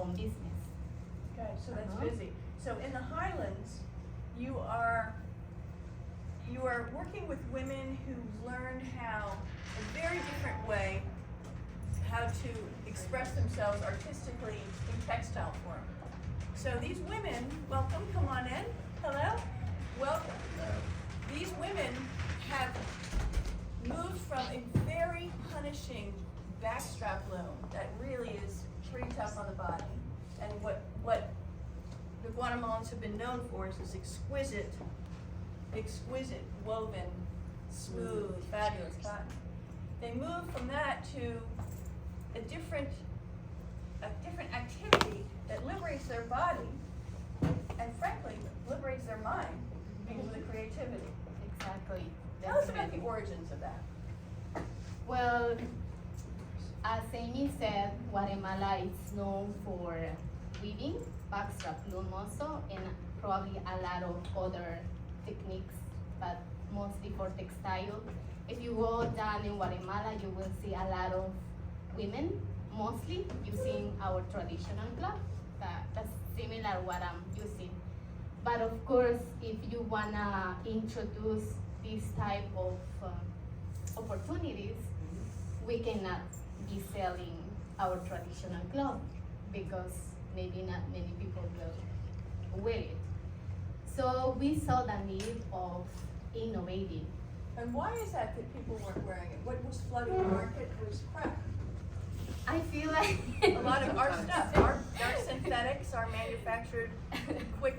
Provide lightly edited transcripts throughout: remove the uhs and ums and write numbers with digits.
own business. Okay, so that's busy. So in the Highlands, you are working with women who've learned how, a very different way, how to express themselves artistically in textile form. So these women, welcome, come on in. Hello, welcome. These women have moved from a very punishing backstrap loom that really is pretty tough on the body, and what the Guatemalans have been known for is this exquisite woven, smooth, fabulous cotton. They moved from that to a different activity that liberates their body and frankly liberates their mind because of the creativity. Exactly. Tell us about the origins of that. Well, as Amy said, Guatemala is known for weaving, backstrap loom also, and probably a lot of other techniques, but mostly for textile. If you go down in Guatemala, you will see a lot of women, mostly using our traditional cloth. That's similar what I'm using. But of course, if you wanna introduce this type of opportunities, we cannot be selling our traditional cloth because maybe not many people will wear it. So we saw the need of innovating. And why is that people weren't wearing it? What was flooding the market was crap. I feel like a lot of our stuff, our synthetics, are manufactured quick,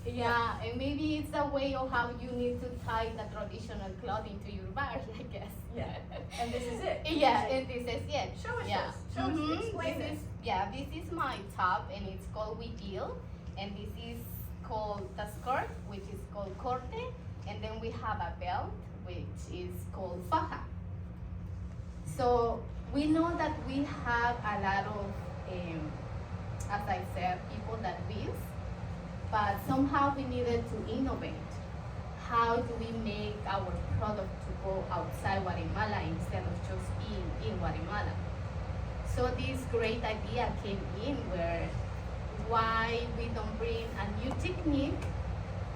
Yeah, and maybe it's a way of how you need to tie the traditional cloth into your bag, I guess. Yeah, and this is it. Yeah, and this is it. Show us Yeah. this. Show us, explain this. This is my top, and it's called huipil, and this is called the skirt, which is called corte, and then we have a belt, which is called faja. So we know that we have a lot of, as I said, people that weave, but somehow we needed to innovate. How do we make our product to go outside Guatemala instead of just being in Guatemala? So this great idea came in where why we don't bring a new technique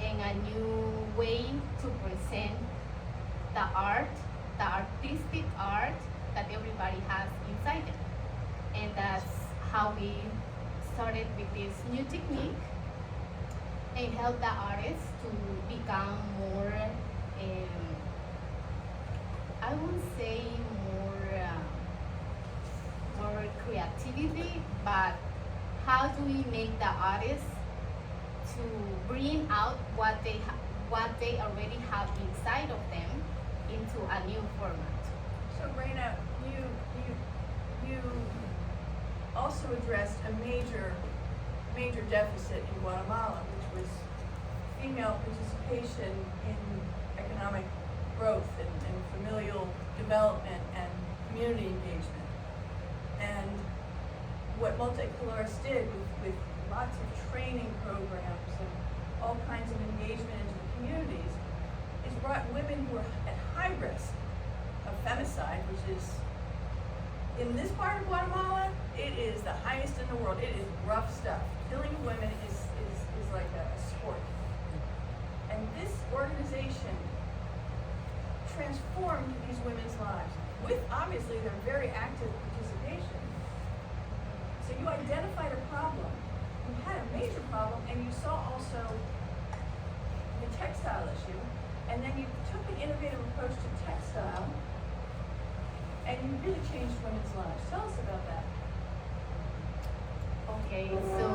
and a new way to present the art, the artistic art that everybody has inside them. And that's how we started with this new technique and help the artists to become more, I would say more creativity, but how do we make the artists to bring out what they already have inside of them into a new format? So Reyna, you also addressed a major deficit in Guatemala, which was female participation in economic growth and familial development and community engagement. And what Multicolores did with lots of training programs and all kinds of engagement into the communities is brought women who are at high risk of femicide, which is, in this part of Guatemala, it is the highest in the world. It is rough stuff. Killing women is like a sport. And this organization transformed these women's lives with, obviously, their very active participation. So you identified a problem, you had a major problem, and you saw also the textile issue, and then you took an innovative approach to textile, and you really changed women's lives. Tell us about that. Okay, so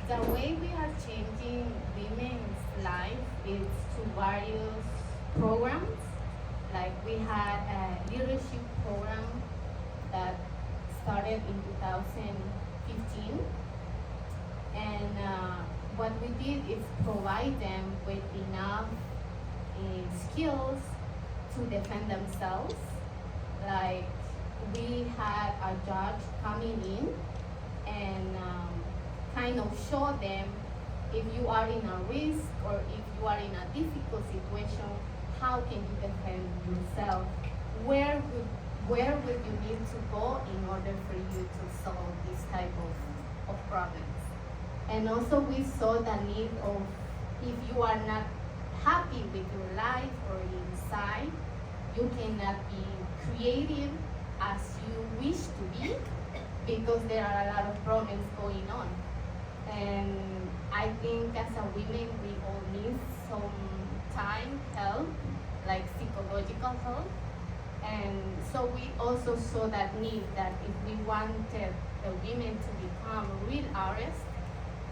the way we are changing women's life is through various programs. Like we had a leadership program that started in 2015, and what we did is provide them with enough skills to defend themselves. Like we had a judge coming in and kind of show them if you are in a risk or if you are in a difficult situation, how can you defend yourself? Where would where will you need to go in order for you to solve this type of problems. And also we saw the need of, if you are not happy with your life or inside, you cannot be creative as you wish to be, because there are a lot of problems going on. And I think as a women, we all need some time, help, like psychological help. And so we also saw that need, that if we wanted the women to become real artists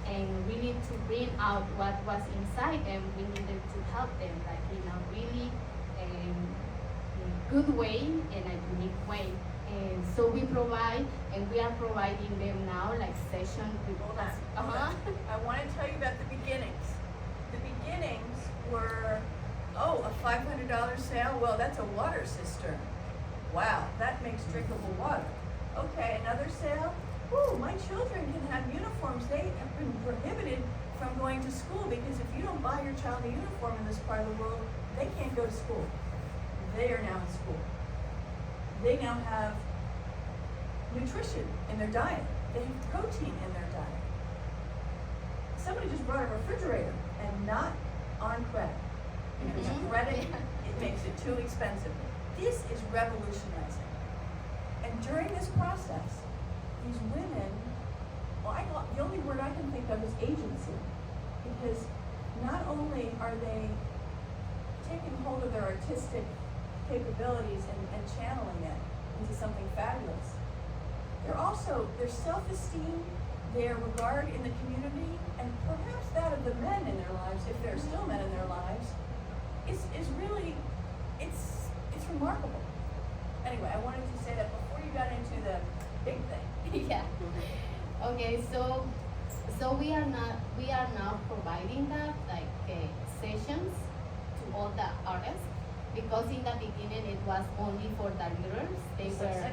and really to bring out what was inside them, we needed to help them, like in a really good way and a unique way. And so we provide, and we are providing them now, like sessions with Hold on, us. hold on. I want to tell you about the beginnings. The beginnings were, oh, a $500 sale? Well, that's a water cistern. Wow, that makes drinkable water. Okay, another sale? Ooh, my children can have uniforms. They have been prohibited from going to school, because if you don't buy your child a uniform in this part of the world, they can't go to school. They are now in school. They now have nutrition in their diet. They have protein in their diet. Somebody just brought a refrigerator, and not on credit. If it's credit, it makes it too expensive. This is revolutionizing. And during this process, these women, well, the only word I can think of is agency. Because not only are they taking hold of their artistic capabilities and channeling it into something fabulous, they're also, their self-esteem, their regard in the community, and perhaps that of the men in their lives, if there are still men in their lives, is really, it's remarkable. Anyway, I wanted to say that before you got into the big thing. Yeah. Okay, so we are now providing that, like sessions to all the artists, because in the beginning it was only for the leaders. They were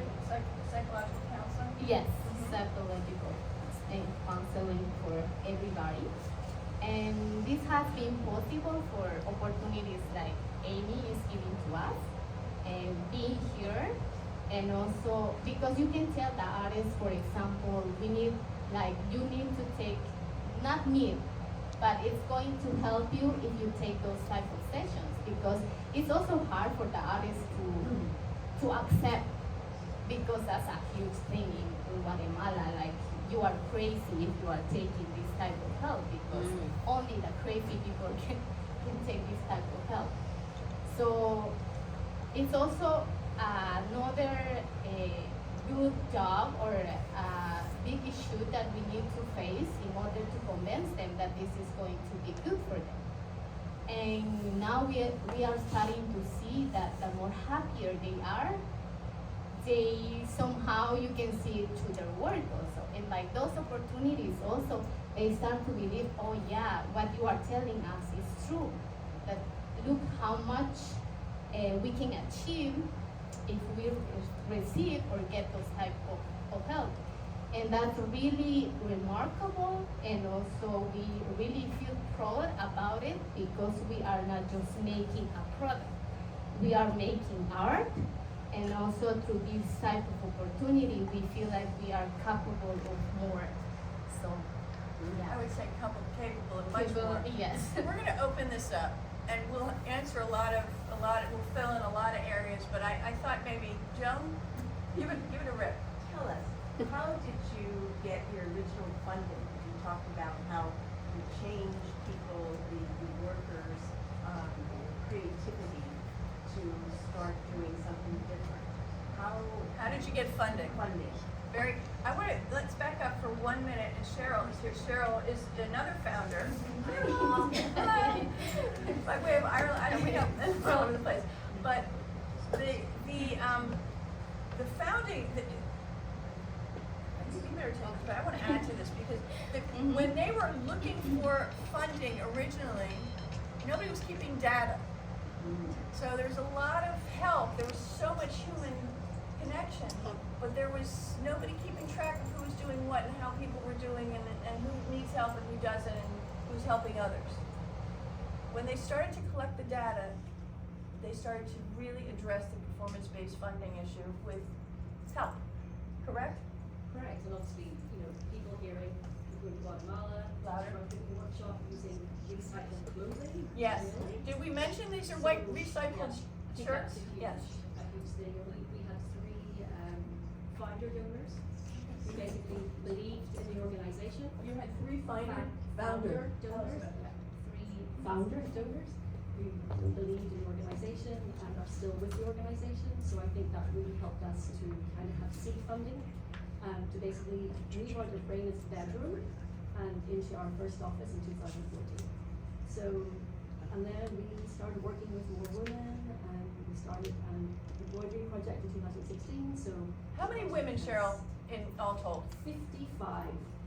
Psychological counseling? yes, psychological counseling for everybody. And this has been possible for opportunities like Amy is giving to us, and being here, and also because you can tell the artists, for example, we need, like, you need to take, not need, but it's going to help you if you take those type of sessions, because it's also hard for the artists to accept, because that's a huge thing in Guatemala, like, you are crazy if you are taking this type of help, because only the crazy people can take this type of help. So it's also another good job or a big issue that we need to face in order to convince them that this is going to be good for them. And now we are starting to see that the more happier they are, they somehow, you can see it through their work also. And like those opportunities also, they start to believe, oh yeah, what you are telling us is true. That look how much we can achieve if we receive or get those type of help. And that's really remarkable, and also we really feel proud about it, because we are not just making a product, we are making art, and also through this type of opportunity we feel like we are capable of more. So I would say capable of much more. Yes. We're going to open this up, and we'll answer we'll fill in a lot of areas, but I thought maybe, Joan, give it a rip. Tell us, how did you get your original funding? You talked about how you changed people, the workers' creativity to start doing something different. How did you get funding? Let's back up for 1 minute, and Cheryl is here. Cheryl is another founder. By way of Ireland, we have we're all over the place. But the founding, you better tell us, but I want to add to this, because when they were looking for funding originally, nobody was keeping data. So there's a lot of help. There was so much human connection, but there was nobody keeping track of who was doing what and how people were doing, and who needs help and who doesn't, and who's helping others. When they started to collect the data, they started to really address the performance-based funding issue with help, correct? Correct, and obviously, people hearing, people in Guatemala, Louder. a workshop using recycled clothing. Yes. Really? Did we mention these are white recycled I think shirts? that's a huge, Yes. a huge thing. We had 3 founder donors who basically believed in the organization. You had 3 Founder founder donors, yeah, 3 founder donors who believed in the organization and are still with the organization. So I think that really helped us to kind of have seed funding to basically move out of Reyna's bedroom and into our first office in 2014. So, and then we started working with more women, and we started an embroidery project in 2016. So, How many women, Cheryl, in all told? 55.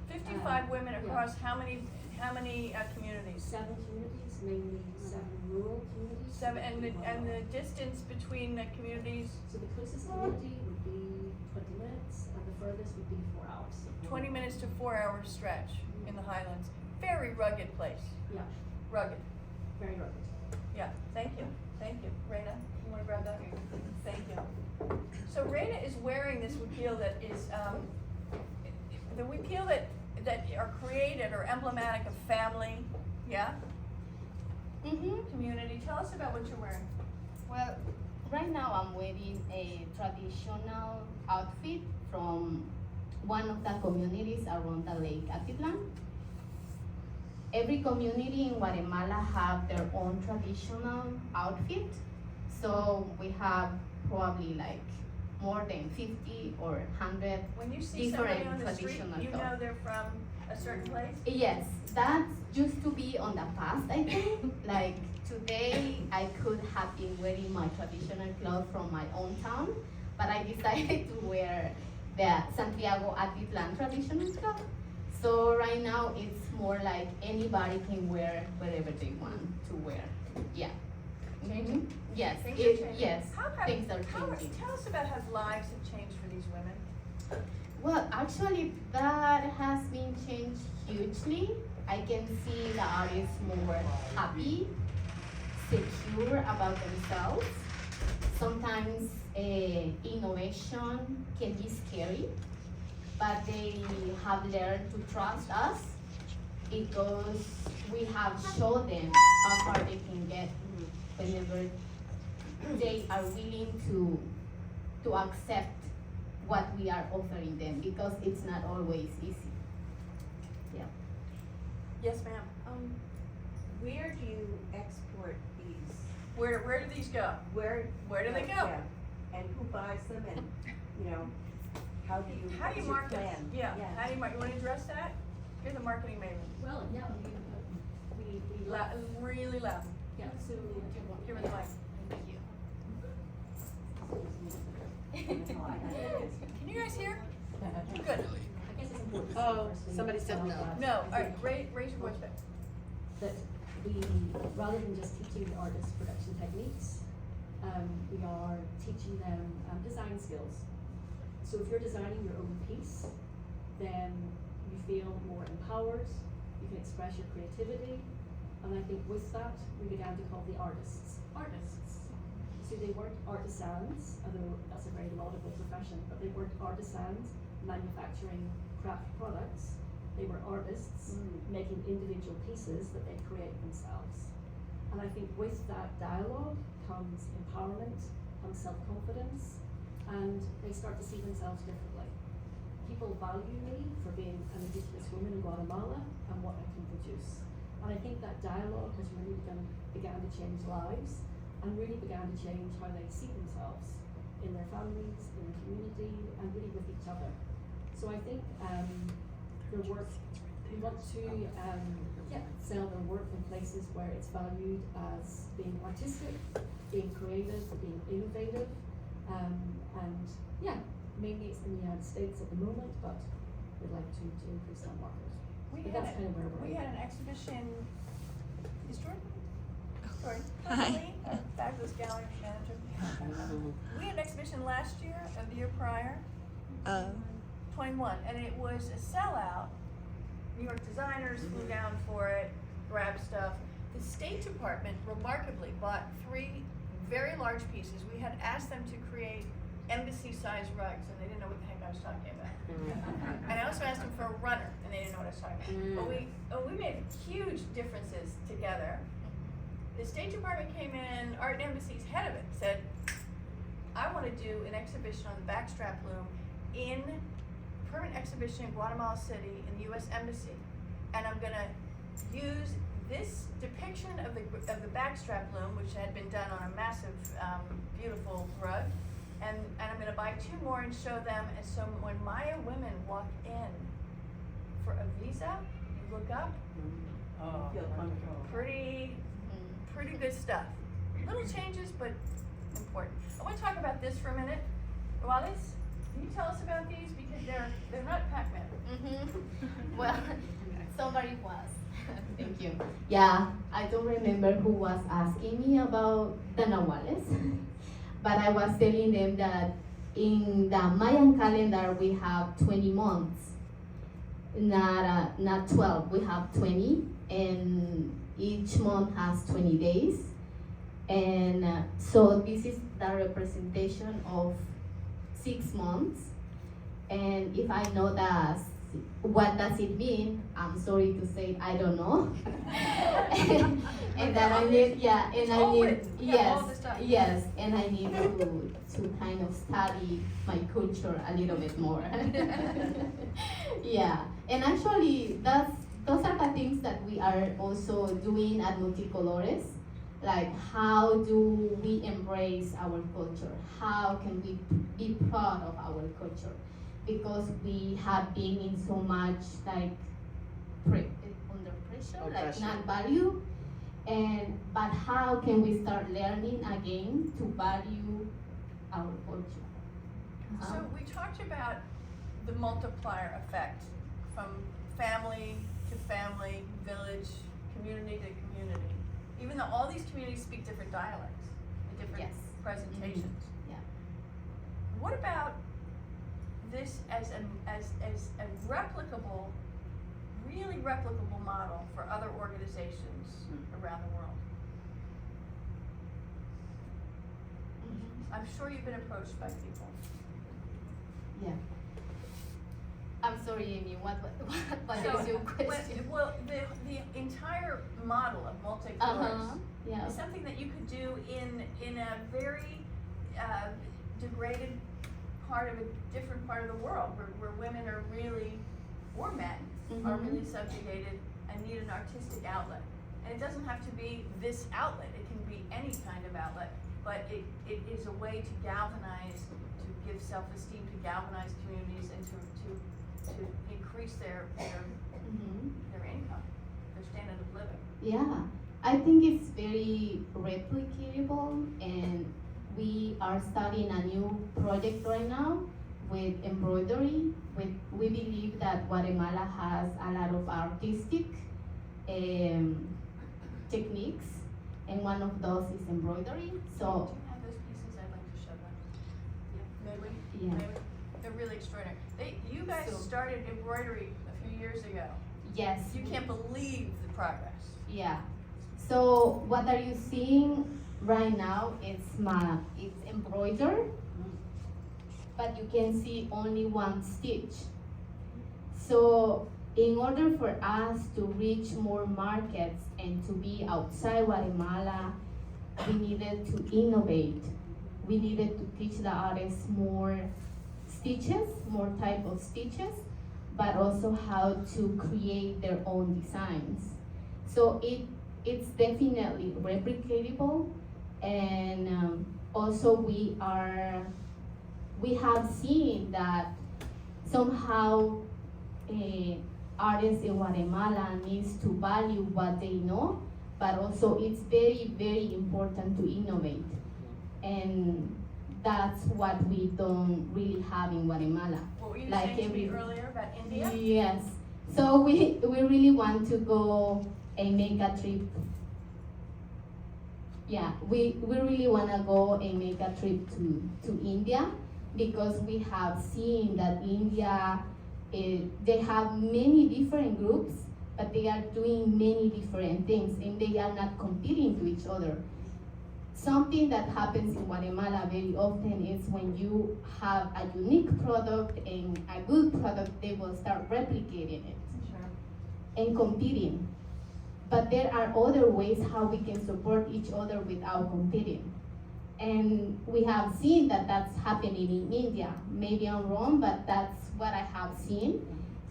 55 women yeah. across how many communities? 7 communities, mainly 7 rural communities. 7, and the distance between the communities, So the closest community would be 20 minutes, and the furthest would be 4 hours. 20 minutes to 4 hour stretch in the Highlands. Very rugged place. Yeah, Rugged. very rugged. Yeah. Thank you. Thank you. Reyna, you want to grab that? Thank you. So Reyna is wearing this wipil that is the wipil that are created or emblematic of family. Yeah. Community. Tell us about what you're wearing. Well, right now I'm wearing a traditional outfit from one of the communities around the Lake Atitlan. Every community in Guatemala have their own traditional outfit. So we have probably like more than 50 or 100. When you see somebody Different on the street, traditional you know clothes. they're from a certain place? Yes, that used to be on the past, I think. Like today, I could have been wearing my traditional clothes from my own town, but I decided to wear the Santiago Atitlan traditional clothes. So right now, it's more like anybody can wear whatever they want to wear. Yeah. Changing? Yes. Things are changing. Yes. How Things are changing. Tell us about how lives have changed for these women. Well, actually, that has been changed hugely. I can see the artists more happy, secure about themselves. Sometimes innovation can be scary, but they have learned to trust us because we have shown them how far they can get whenever they are willing to accept what we are offering them, because it's not always easy. Yeah. Yes, ma'am. Where do you export these? Where do these go? Where do they go? Yeah. And who buys them, and, how do you, How do you what's your market? plan? Yeah. How do you market? You want to address that? You're the marketing maven. Well, yeah, we Really loud. yeah, so. Give her the mic. Thank you. Can you guys hear? Good. I guess it's important. to say Oh, firstly somebody said that- no. No. All right. Raise your voice back. That we, rather than just teaching the artists production techniques, we are teaching them design skills. So if you're designing your own piece, then you feel more empowered, you can express your creativity, and I think with that, we began to call the artists. So they weren't artisans, although that's a very laudable profession, but they weren't artisans manufacturing craft products. They were artists making individual pieces that they create themselves. And I think with that dialogue comes empowerment, comes self-confidence, and they start to see themselves differently. People value me for being an indigenous woman in Guatemala and what I can produce. And I think that dialogue has really began to change lives, and really began to change how they see themselves in their families, in the community, and really with each other. So I think their work, we want to sell their work in places where it's valued as being artistic, being creative, being innovative, and mainly it's in the United States at the moment, but we'd like to increase that market. But that's kind of where we're We at. had an exhibition. Is Jordan? Sorry. Hi. Our fabulous gallery manager. We had an exhibition last year and the year prior, 21, and it was a sellout. New York designers flew down for it, grabbed stuff. The State Department remarkably bought 3 very large pieces. We had asked them to create embassy-sized rugs, and they didn't know what the heck I was talking about. And I also asked them for a runner, and they didn't know what I was talking about. But we made huge differences together. The State Department came in, Art and Embassy's head of it said, I want to do an exhibition on the backstrap loom in permanent exhibition in Guatemala City in the U.S. Embassy, and I'm going to use this depiction of the backstrap loom, which had been done on a massive, beautiful rug, and I'm going to buy 2 more and show them. And so when Maya women walk in for a visa, you look up, Feel comfortable. pretty good stuff. Little changes, but important. I want to talk about this for a minute. Wallace, can you tell us about these? Because they're not Pac-Man. Well, somebody was. Thank you. Yeah, I don't remember who was asking me about the nahuales, but I was telling them that in the Mayan calendar we have 20 months, not 12. We have 20, and each month has 20 days, and so this is the representation of 6 months. And if I know that, what does it mean? I'm sorry to say, I don't know. and that I need, yeah, and I need, yes, and I need to kind of study my culture a little bit more. Yeah, and actually, those are the things that we are also doing at Multicolores. Like, how do we embrace our culture? How can we be proud of our culture? Because we have been in so much like under pressure, like not value, but how can we start learning again to value our culture? So we talked about the multiplier effect from family to family, village, community to community. Even though all these communities speak different dialects and different presentations. Yeah. What about this as a replicable, really replicable model for other organizations around the world? I'm sure you've been approached by people. Yeah. I'm sorry, Amy, what is your question? Well, the entire model of multicolores Yeah. is something that you could do in a very degraded part of a different part of the world where women are really, or men, are really subjugated and need an artistic outlet. And it doesn't have to be this outlet, it can be any kind of outlet, but it is a way to galvanize, to give self-esteem, to galvanize communities, and to increase their income, their standard of living. Yeah, I think it's very replicable, and we are starting a new project right now with embroidery. We believe that Guatemala has a lot of artistic techniques, and one of those is embroidery. So, Do you have those pieces? I'd like to show them. Maybe? yeah. Maybe? They're really extraordinary. You guys So- started embroidery a few years ago. Yes. You can't believe the progress. Yeah. So what are you seeing right now? It's embroidered, but you can see only one stitch. So in order for us to reach more markets and to be outside Guatemala, we needed to innovate. We needed to teach the artists more stitches, more type of stitches, but also how to create their own designs. So it's definitely replicable, and also we have seen that somehow artists in Guatemala needs to value what they know, but also it's very, very important to innovate. And that's what we don't really have in Guatemala. What were you Like saying to me earlier about India? Yes. So we really want to go and make a trip. Yeah, we really want to go and make a trip to India, because we have seen that India, they have many different groups, but they are doing many different things, and they are not competing to each other. something that happens in Guatemala very often is when you have a unique product and a good product, they will start replicating it and competing. But there are other ways how we can support each other without competing. And we have seen that that's happening in India. Maybe I'm wrong, but that's what I have seen.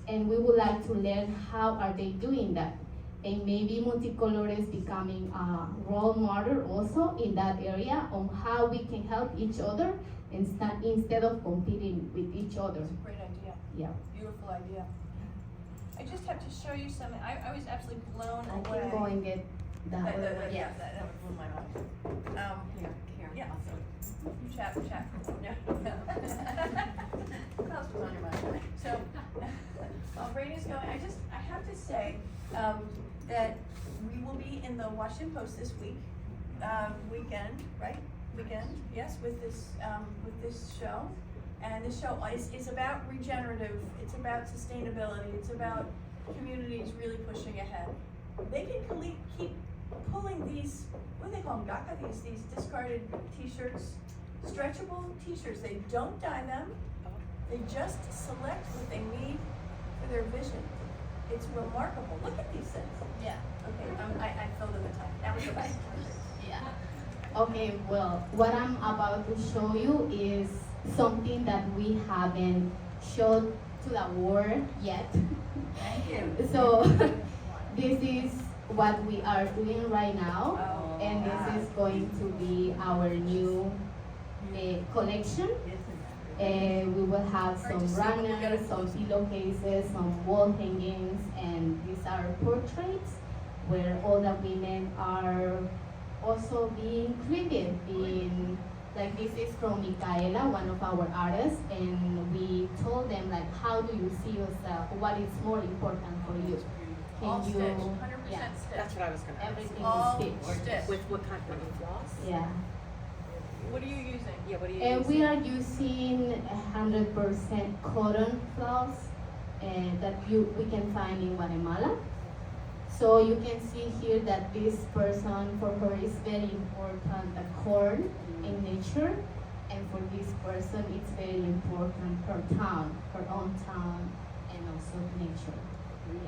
And we would like to learn how are they doing that. And maybe Multicolores becoming a role model also in that area on how we can help each other instead of competing with each other. That's a great idea. Yeah. Beautiful idea. I just have to show you something. I was absolutely blown I away. can go and get that. Yeah, that would blow my mind. Yeah. You chat. No. What else was on your mind? So, while Reyna's going, I have to say, that we will be in the Washington Post this weekend, right? Yes, with this show. And this show is about regenerative, it's about sustainability, it's about communities really pushing ahead. They can keep pulling these, what do they call them, gaca, these discarded t-shirts, stretchable t-shirts. They don't dye them, they just select what they need for their vision. It's remarkable. Look at these things. Yeah. Okay, I filled in the time. That was the best. Yeah. Okay, well, what I'm about to show you is something that we haven't showed to the world yet. Thank you. So this is what we are doing right now, Oh, and wow. this is going to be our new collection. We will have some runners, some pillowcases, some wall hangings, and these are portraits where all the women are also being created. Like this is from Micaela, one of our artists, and we told them like, how do you see yourself? What is more important for you? All Can stitched, you? 100% Yeah. stitched. That's what I was gonna ask. Everything All is stitched. stitched. With what kind of floss? Yeah. What are you using? Yeah, what are you And using? we are using 100% cotton floss that we can find in Guatemala. So you can see here that this person, for her, is very important the corn in nature, and for this person, it's very important her town, her own town, and also nature.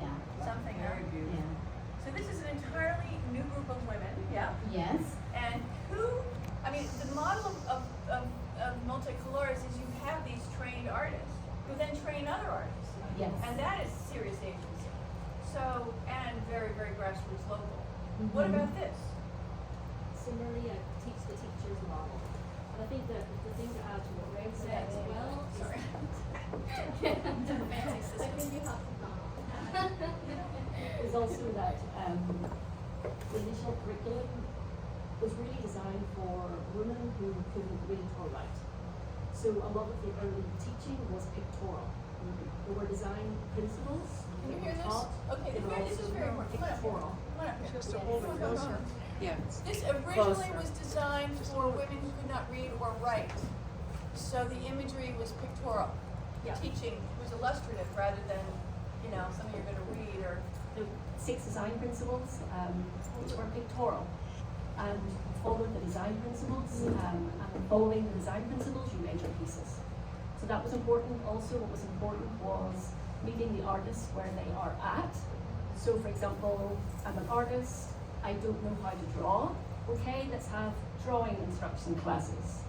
Yeah. Something very beautiful. Yeah. So this is an entirely new group of women, yeah? Yes. And the model of Multicolores is you have these trained artists who then train other artists. Yes. And that is serious agency. So, and very, very grassroots local. What Mhm. about this? Similarly, I teach the teachers model. And I think that the thing to add to what Ray said as well is Sorry. Fancy systems. is also that the initial curriculum was really designed for women who couldn't read or write. So a lot of the early teaching was pictorial. There were design principles. Can you hear that this? were taught, Okay, they were this is also very important. Come on up here. pictorial. Come on up here. Just to hold it closer. Yeah. This originally Closer. was designed for women who could not read or write. So the imagery was pictorial. Yeah. Teaching was illustrative rather than, something you're gonna read or. The 6 design principles, which were pictorial. And following the design principles, and following the design principles, you made your pieces. So that was important. Also, what was important was meeting the artists where they are at. So for example, I'm an artist, I don't know how to draw. Okay, let's have drawing instruction classes.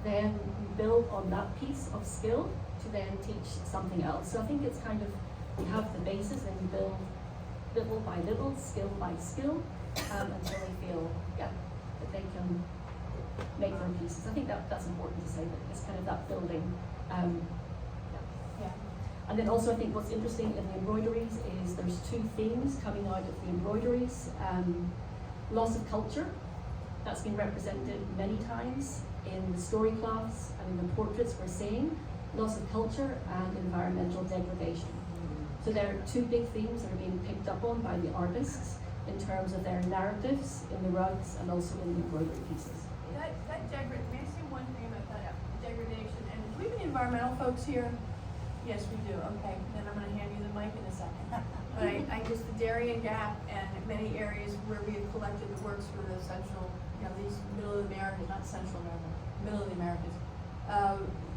Then you build on that piece of skill to then teach something else. So I think it's kind of, you have the basis and you build little by little, skill by skill, until they feel, that they can make their pieces. I think that's important to say, that it's kind of that building. Yeah. And then also I think what's interesting in the embroideries is there's 2 themes coming out of the embroideries. Loss of culture, that's been represented many times in the story class and in the portraits we're seeing. Loss of culture and environmental degradation. So there are 2 big themes that are being picked up on by the artists in terms of their narratives in the rugs and also in the embroidery pieces. May I say one thing about that degradation? And do we have any environmental folks here? Yes, we do. Okay, then I'm gonna hand you the mic in a second. But I just, the Darien Gap and many areas where we have collected the works for the Central these middle of the Americas, not Central America, middle of the Americas,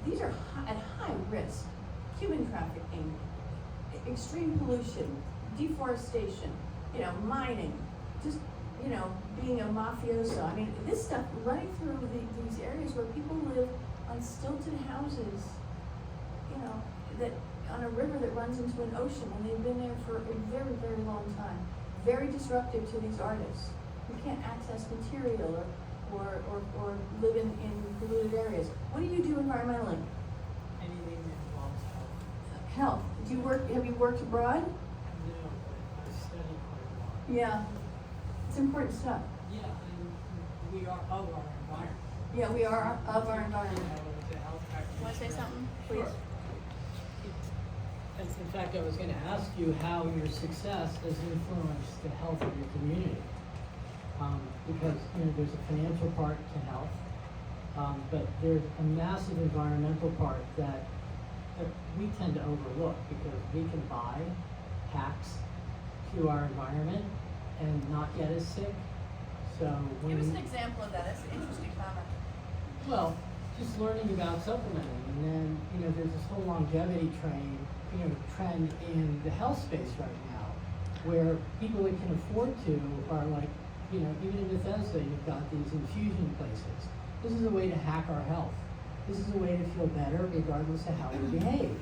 these are at high risk. Human trafficking, extreme pollution, deforestation, mining, just, being a mafioso. I mean, this stuff running through these areas where people live on stilted houses, that on a river that runs into an ocean, and they've been there for a very, very long time. Very disruptive to these artists who can't access material or live in polluted areas. What do you do environmentally? Anything that involves health. Health. Have you worked abroad? No, but I study quite a lot. Yeah. It's important stuff. Yeah, and we are of our environment. Yeah, we are of our environment. It's a health practitioner. Want to say something, please? Sure. In fact, I was going to ask you how your success has influenced the health of your community. Because there's a financial part to health, but there's a massive environmental part that we tend to overlook because we can buy hacks to our environment and not get as sick. So when Give us an example of that. That's an interesting comment. well, just learning about supplementing, and then there's this whole longevity trend in the health space right now, where people that can afford to are like, even in Bethesda, you've got these infusion places. This is a way to hack our health. This is a way to feel better regardless of how we behave.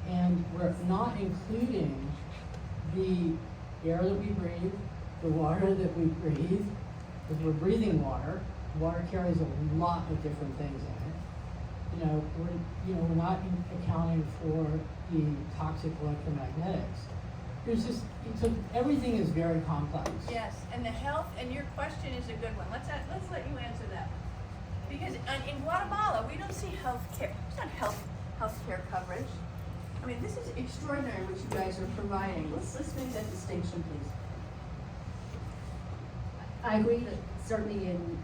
And we're not including the air that we breathe, the water that we breathe, because we're breathing water. Water carries a lot of different things in it. We're not accounting for the toxic electromagnetics. Everything is very complex. Yes, and the health, and your question is a good one. Let's let you answer that. Because in Guatemala, we don't see health care. It's not health care coverage. I mean, this is extraordinary what you guys are providing. Let's make that distinction, please. I agree that certainly in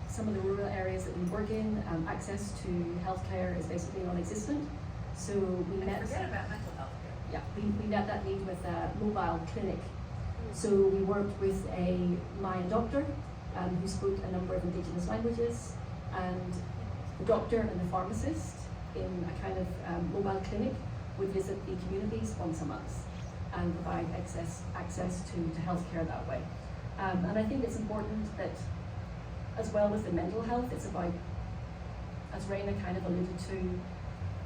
some of the rural areas that we work in, access to healthcare is basically non-existent. So we met. Forget about mental health care. Yeah, we met that need with a mobile clinic. So we worked with a Mayan doctor who spoke a number of indigenous languages, and the doctor and the pharmacist in a kind of mobile clinic would visit the communities once a month and provide access to healthcare that way. And I think it's important that, as well as the mental health, it's about, as Reyna kind of alluded to,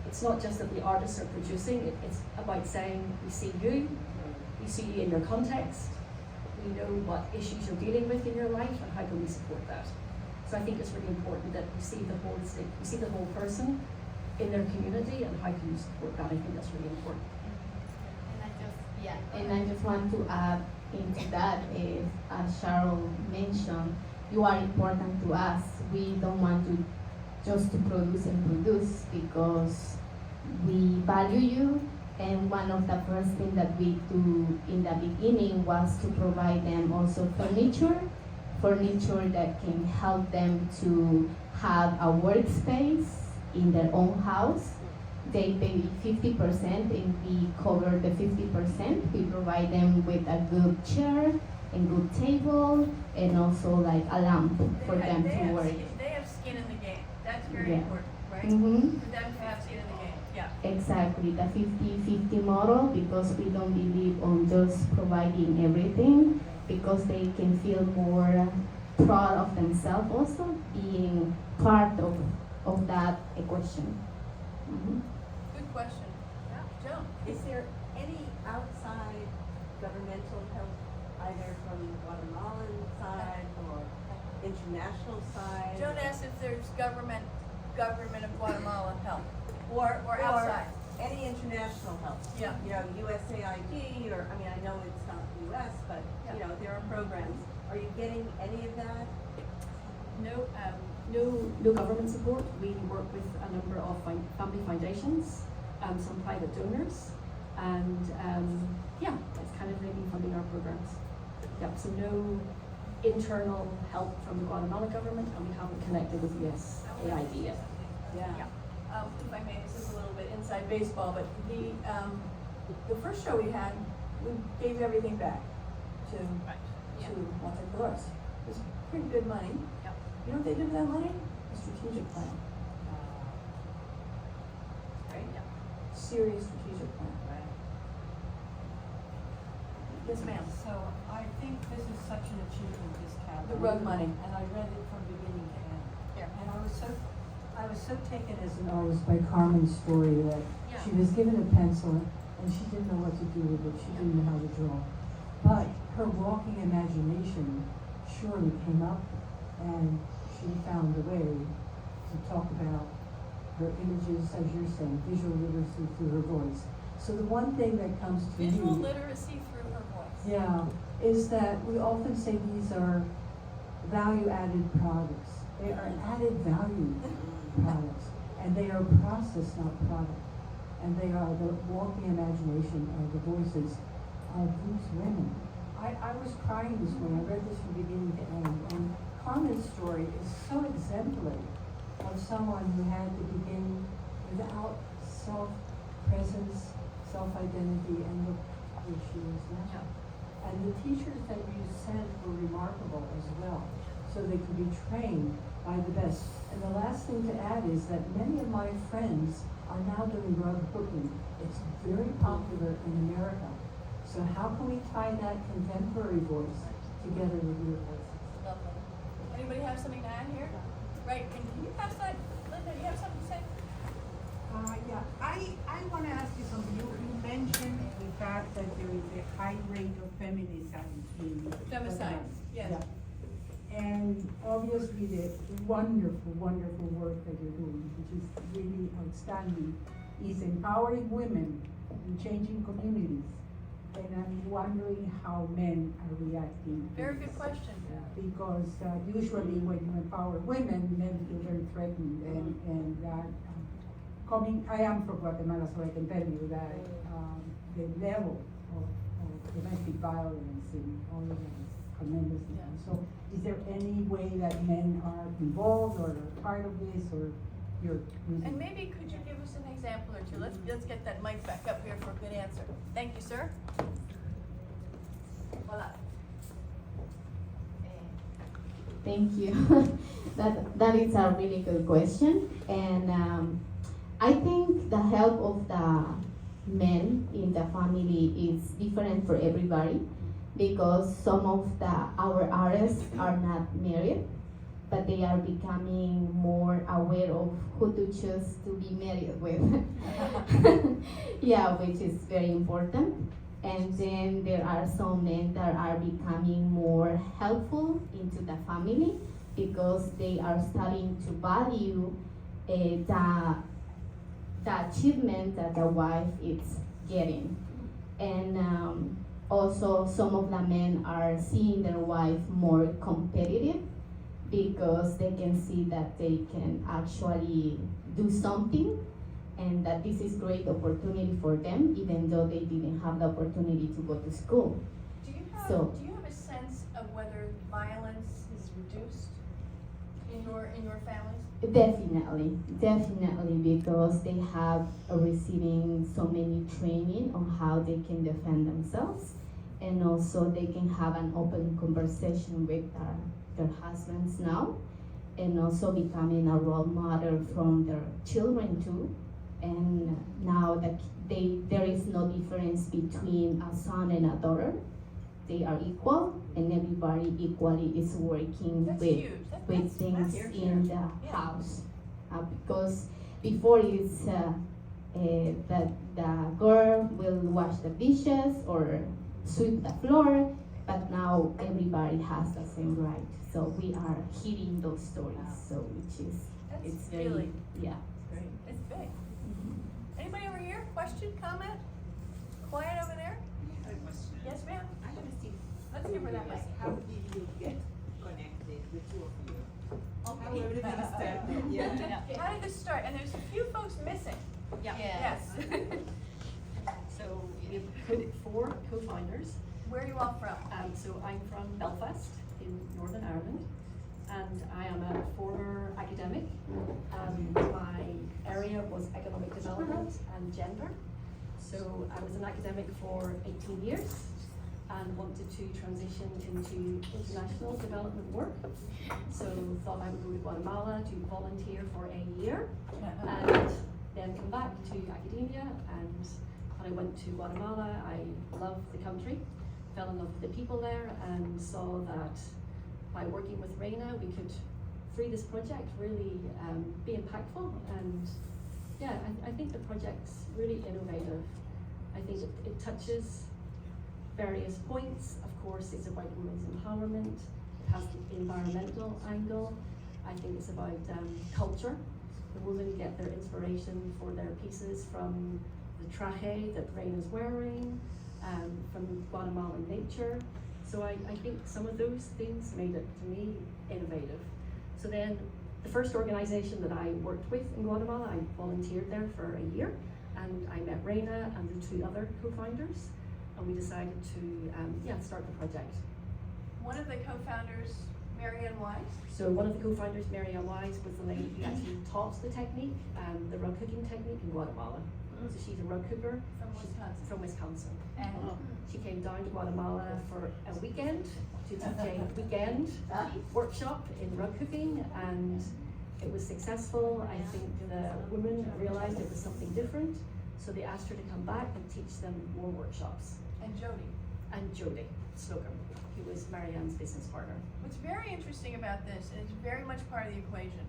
it's not just that the artists are producing, it's about saying, we see you in your context, we know what issues you're dealing with in your life, and how can we support that? So I think it's really important that we see the whole person in their community, and how can you support that? I think that's really important. And I just want to add into that, as Cheryl mentioned, you are important to us. We don't want to just to produce and produce, because we value you, and one of the first things that we do in the beginning was to provide them also furniture that can help them to have a workspace in their own house. They pay 50% and we cover the 50%. We provide them with a good chair and good table, and also like a lamp for them to work. They have skin in the game. That's very Yeah. important, right? Mm-hmm. For them to have skin in the game, yeah. Exactly, the 50-50 model, because we don't believe on just providing everything, because they can feel more proud of themselves also, being part of that equation. Mm-hmm. Good question. Yeah, Joan? Is there any outside governmental help, either from the Guatemalan side or international side? Joan asked if there's government of Guatemala help, or outside. Any international help? Yeah. USAID, or, I know it's not the US, but, Yeah. there are programs. Are you getting any of that? No government support. We work with a number of family foundations, some private donors, and it's kind of really funding our programs. Yep, so no internal help from the Guatemala government, and we haven't connected with USAID yet. Yeah. If I may, this is a little bit inside baseball, but the first show we had, we gave everything back to Multicolores. It was pretty good money. Yep. You know what they do with that money? A strategic plan. Right? Yeah. Serious strategic plan. Right. Yes, ma'am. So I think this is such an achievement, this calendar. The rug money. And I read it from beginning to end. Yeah. And I was so taken as an artist by Carmen's story that she was given a pencil and she didn't know what to do with it. She didn't know how to draw. But her walking imagination surely came up and she found a way to talk about her images, as you're saying, visual literacy through her voice. So the one thing that comes to me. Visual literacy through her voice. Yeah, is that we often say these are value-added products. They are added value products, and they are process, not product. And they are the walking imagination of the voices of these women. I was crying this morning. I read this from beginning to end, and Carmen's story is so exemplary of someone who had to begin without self-presence, self-identity, and look where she is now. And the teachers that you sent were remarkable as well, so they could be trained by the best. And the last thing to add is that many of my friends are now doing rug hooking. It's very popular in America. So how can we tie that contemporary voice together with your voices? Lovely. Anybody have something to add here? Right, can you pass that? Linda, you have something to say? Yeah, I want to ask you something. You mentioned the fact that there is a high rate of femicide in Femicide, yes. Yeah. And obviously the wonderful, wonderful work that you're doing, which is really outstanding, is empowering women and changing communities. And I'm wondering how men are reacting. to Very this. good question. Because usually when you empower women, men feel very threatened and I am from Guatemala, so I can tell you that the level of domestic violence in all of them is tremendous. Yeah. So is there any way that men are involved or are part of this, or you're using? And maybe could you give us an example or two? Let's get that mic back up here for a good answer. Thank you, sir. Voila. Thank you. That is a really good question, and I think the help of the men in the family is different for everybody, because some of our artists are not married, but they are becoming more aware of who to choose to be married with. Yeah, which is very important. And then there are some men that are becoming more helpful into the family, because they are starting to value the achievement that the wife is getting. And also some of the men are seeing their wife more competitive, because they can see that they can actually do something, and that this is great opportunity for them, even though they didn't have the opportunity to go to school. Do you have a sense of whether violence is reduced in your families? Definitely, because they have receiving so many training on how they can defend themselves, and also they can have an open conversation with their husbands now, and also becoming a role model from their children too. And now that there is no difference between a son and a daughter. They are equal, and everybody equally is working That's with huge. with That's things huge. in the Yeah. house. Because before it's that the girl will wash the dishes or sweep the floor, but now everybody has the same right. So we are hearing those stories. So which is That's it's very really yeah. great. It's big. Anybody over here? Question, comment? Quiet over there? I have a question. Yes, ma'am. I want to see. Let's give her that mic. How did you get connected, the two of you? How Okay. everything started? Yeah. How did this start? And there's a few folks missing. Yes. So we have four co-founders. Where are you all from? So I'm from Belfast in Northern Ireland, and I am a former academic. My area was economic development and gender. So I was an academic for 18 years, and wanted to transition into international development work. So thought I would go to Guatemala to volunteer for a year and then come back to academia. And when I went to Guatemala, I loved the country, fell in love with the people there, and saw that by working with Reyna, we could, through this project, really be impactful. And yeah, I think the project's really innovative. I think it touches various points. Of course, it's about women's empowerment. It has the environmental angle. I think it's about culture. The women get their inspiration for their pieces from the traje that Reyna's wearing, from Guatemalan nature. So I think some of those things made it, to me, innovative. So then, the first organization that I worked with in Guatemala, I volunteered there for a year, and I met Reyna and the two other co-founders, and we decided to start the project. One of the co-founders, Marianne Wise. So one of the co-founders, Marianne Wise, was the lady who actually taught the technique, the rug cooking technique in Guatemala. So she's a rug cooker. From Wisconsin. And she came down to Guatemala for a weekend to teach a weekend workshop in rug cooking, and it was successful. I think the women realized it was something different, so they asked her to come back and teach them more workshops. And Jody. And Jody Slocum, who was Marianne's business partner. What's very interesting about this, and it's very much part of the equation,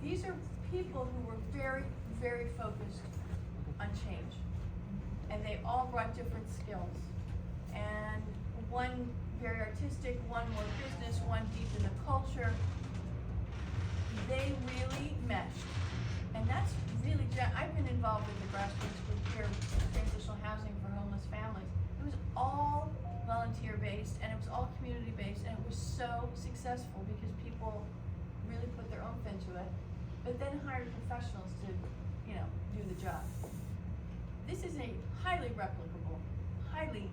these are people who were very, very focused on change. And they all brought different skills. And one very artistic, one more business, one deep in the culture. They really meshed. And that's really, I've been involved with the grassroots group here, transitional housing for homeless families. It was all volunteer-based, and it was all community-based, and it was so successful because people really put their oomph into it, but then hired professionals to, do the job. This is a highly replicable, highly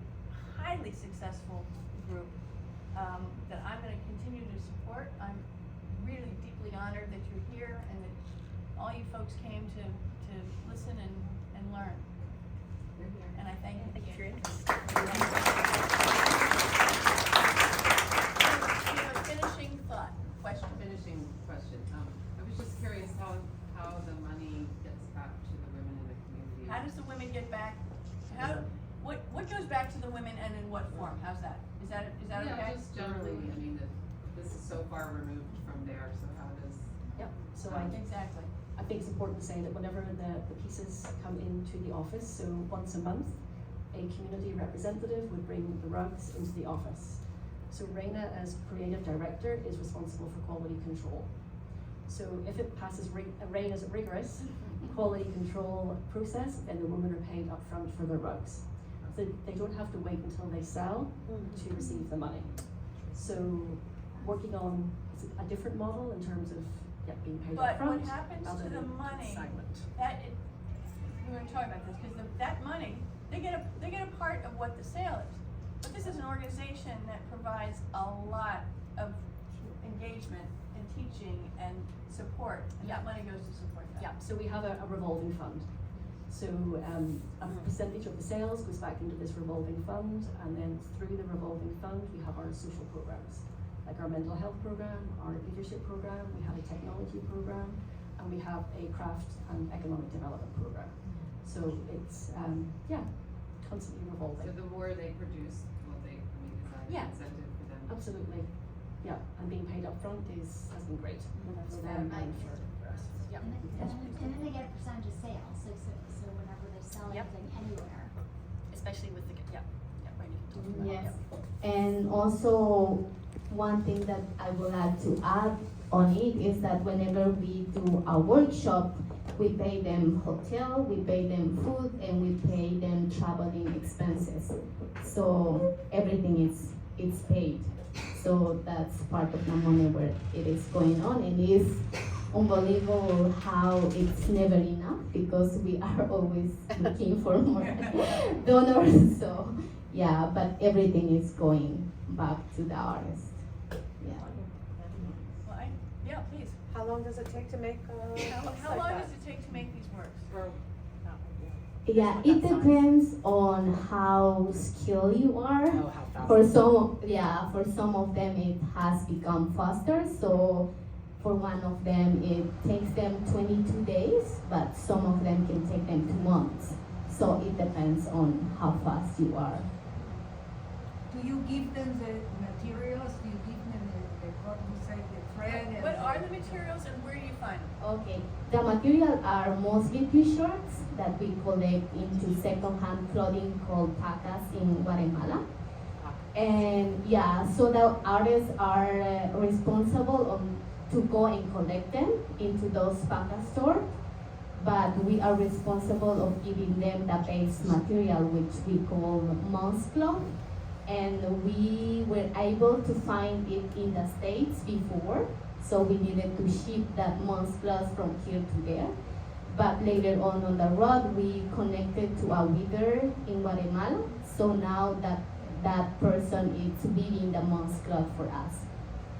successful group that I'm going to continue to support. I'm really deeply honored that you're here and that all you folks came to listen and learn. You're here. And I thank you. Thank you for your interest. Finishing thought, question. Finishing question. I was just curious how the money gets back to the women in the community. How does the women get back? What goes back to the women and in what form? How's that? Is that Yeah, okay? just generally, I mean, this is so far removed from there, so how does? Yep. So Exactly. I think it's important to say that whenever the pieces come into the office, so once a month, a community representative would bring the rugs into the office. So Reyna, as creative director, is responsible for quality control. So if it passes Reyna's rigorous quality control process, then the women are paid upfront for their rugs. So they don't have to wait until they sell to receive the money. So working on a different model in terms of being paid But upfront. what happens to the money? We're going to talk about this because that money, they get a part of what the sale is. But this is an organization that provides a lot of engagement and teaching and support, and that money goes to support that. Yeah, so we have a revolving fund. So a percentage of the sales goes back into this revolving fund, and then through the revolving fund, we have our social programs, like our mental health program, our leadership program, we have a technology program, and we have a craft and economic development program. So it's, constantly revolving. So the more they produce, is that an incentive for them? Absolutely, yeah, and being paid upfront has been great for them and for us. Yeah. And then they get a percentage of sales, so whenever they sell anything anywhere. Especially with the, right. Yes, and also one thing that I would like to add on it is that whenever we do a workshop, we pay them hotel, we pay them food, and we pay them traveling expenses. So everything is paid. So that's part of the money where it is going on, and it is unbelievable how it's never enough because we are always looking for more donors. So yeah, but everything is going back to the artist. Yeah, please. How long does it take to make How long does it take to make these works? Yeah, what it that sounds. depends on how skilled you are. Oh, how fast. For some of them it has become faster. So for one of them it takes them 22 days, but some of them can take them 2 months. So it depends on how fast you are. Do you give them the materials? Do you give them the what you say, the thread? and What are the materials and where do you find them? Okay, the material are mostly t-shirts that we collect into second-hand clothing called pacas in Guatemala. And yeah, so the artists are responsible to go and collect them into those paca stores, but we are responsible of giving them the base material, which we call mouse cloth. And we were able to find it in the States before, so we needed to ship that mouse cloth from here to there. But later on the road, we connected to a weaver in Guatemala, so now that person is weaving the mouse cloth for us.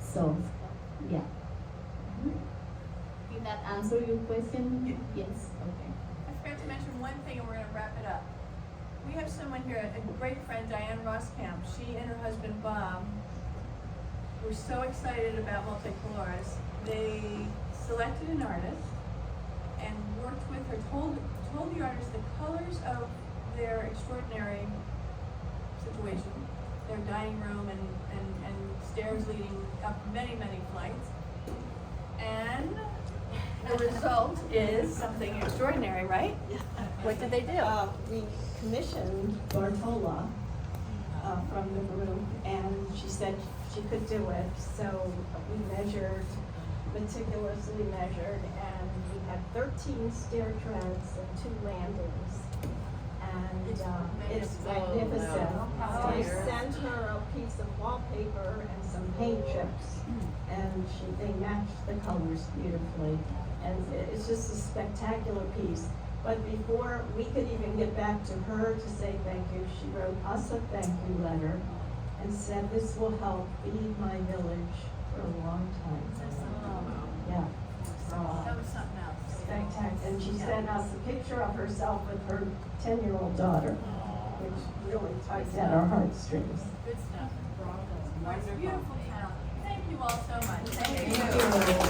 So, yeah. Did that answer your question? Yes. Okay. I forgot to mention one thing and we're gonna wrap it up. We have someone here, a great friend, Diane Roskamp. She and her husband Bob were so excited about Multicolores. They selected an artist and worked with her, told the artist the colors of their extraordinary situation, their dining room and stairs leading up many, many flights. And the result is something extraordinary, right? What did they do? We commissioned Bartola from the group, and she said she could do it. So we measured, meticulously measured, and we had 13 stair treads and 2 landings. And it's magnificent. So I sent her a piece of wallpaper and some paint chips, and they matched the colors beautifully. And it's just a spectacular piece. But before we could even get back to her to say thank you, she wrote us a thank you letter and said, "This will help feed my village for a long time." Yeah. That was something else. Spectacular. And she sent us a picture of herself with her 10-year-old daughter, which really tugs at our heartstrings. Good stuff. It's beautiful town. Thank you all so much. Thank you. Thank you.